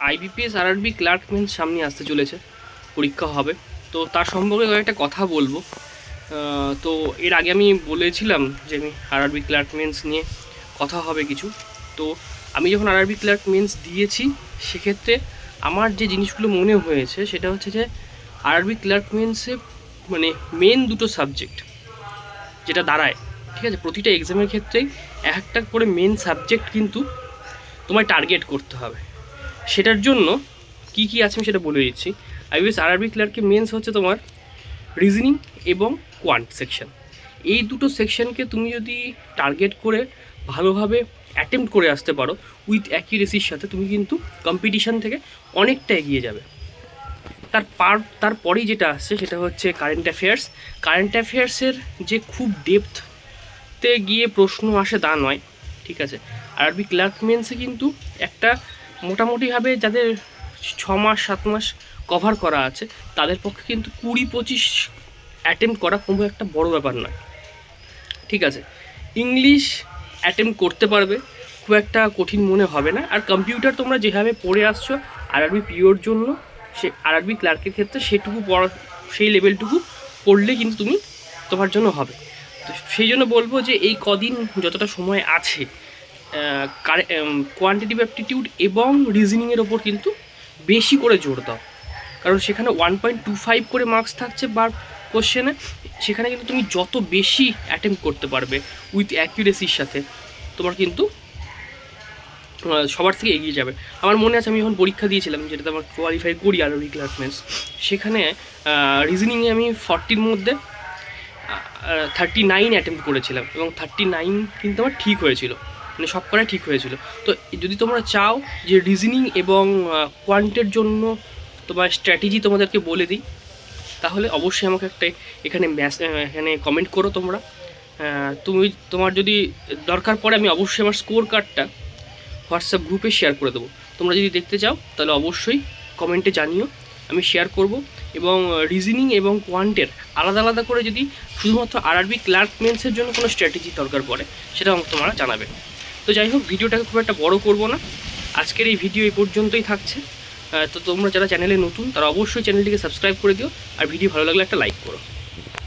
IBPS RRB clerk men's সামনে আসতে চলেছে, পরীক্ষা হবে। তো তার সম্পর্কে কয়েকটা কথা বলবো। তো এর আগে আমি বলেছিলাম যে আমি আরআরবি ক্লার্ক মেন্স নিয়ে কথা হবে কিছু। তো আমি যখন আরআরবি ক্লার্ক মেন্স দিয়েছি, সেক্ষেত্রে আমার যে জিনিসগুলো মনে হয়েছে সেটা হচ্ছে যে আরআরবি ক্লার্ক মেন্সে মানে মেন দুটো সাবজেক্ট যেটা দাঁড়ায়, ঠিক আছে, প্রতিটা এক্সামের ক্ষেত্রেই একটা করে মেন সাবজেক্ট কিন্তু তোমায় টার্গেট করতে হবে। সেটার জন্য কি কি আছে আমি সেটা বলে দিচ্ছি। আইবিএস আরআরবি ক্লার্কে মেন্স হচ্ছে তোমার রিজনিং এবং কোয়ান্ট সেকশন। এই দুটো সেকশনকে তুমি যদি টার্গেট করে ভালোভাবে অ্যাটেম্প্ট করে আসতে পারো উইথ অ্যাকিউরেসির সাথে, তুমি কিন্তু কম্পিটিশান থেকে অনেকটা এগিয়ে যাবে। তারপরেই যেটা আসছে সেটা হচ্ছে কারেন্ট অ্যাফেয়ার্স। কারেন্ট অ্যাফেয়ার্সের যে খুব ডেপথতে গিয়ে প্রশ্ন আসে তা নয়, ঠিক আছে। আরআরবি ক্লার্ক মেন্সে কিন্তু একটা মোটামুটিভাবে যাদের 6 মাস 7 মাস কভার করা আছে তাদের পক্ষে কিন্তু 20-25 অ্যাটেম্প্ট করা কোনো একটা বড় ব্যাপার নয়, ঠিক আছে। ইংলিশ অ্যাটেম্প্ট করতে পারবে, খুব একটা কঠিন মনে হবে না। আর কম্পিউটার তোমরা যেভাবে পড়ে আসছো আরআরবি পিওর জন্য, সে আরআরবি ক্লার্কের ক্ষেত্রে সেটুকু পড়া, সেই লেভেলটুকু পড়লে কিন্তু তুমি তোমার জন্য হবে। তো সেই জন্য বলবো যে এই কদিন যতটা সময় আছে কোয়ান্টিটিভ অ্যাপটিটিউড এবং রিজনিংয়ের ওপর কিন্তু বেশি করে জোর দাও, কারণ সেখানে 1.25 করে মার্কস থাকছে বার কোশ্চেনে। সেখানে কিন্তু তুমি যত বেশি অ্যাটেম্প্ট করতে পারবে উইথ অ্যাকিউরেসির সাথে, তোমার কিন্তু সবার থেকে এগিয়ে যাবে। আমার মনে আছে আমি যখন পরীক্ষা দিয়েছিলাম, যেটাতে আমার কোয়ালিফাই করি আরআরবি ক্লার্ক মেন্স, সেখানে রিজনিংয়ে আমি 40-র মধ্যে 39 অ্যাটেম্প্ট করেছিলাম এবং 39 কিন্তু আমার ঠিক হয়েছিল, মানে সব করাই ঠিক হয়েছিল। তো যদি তোমরা চাও যে রিজনিং এবং কোয়ান্টের জন্য তোমার স্ট্র্যাটেজি তোমাদেরকে বলে দিই, তাহলে অবশ্যই আমাকে একটা এখানে কমেন্ট করো তোমরা। তোমার যদি দরকার পড়ে আমি অবশ্যই আমার স্কোর কার্ডটা হোয়াটসঅ্যাপ গ্রুপে শেয়ার করে দেবো। তোমরা যদি দেখতে চাও তাহলে অবশ্যই কমেন্টে জানিও, আমি শেয়ার করব। এবং রিজনিং এবং কোয়ান্টের আলাদা আলাদা করে যদি শুধুমাত্র আরআরবি ক্লার্ক মেন্সের জন্য কোনো স্ট্র্যাটেজি দরকার পড়ে সেটাও আমাকে তোমরা জানাবে। তো যাই হোক, ভিডিওটাকে খুব একটা বড় করব না, আজকের এই ভিডিও এই পর্যন্তই থাকছে। তো তোমরা যারা চ্যানেলে নতুন তারা অবশ্যই চ্যানেলটিকে সাবস্ক্রাইব করে দিও, আর ভিডিও ভালো লাগলে একটা লাইক করো।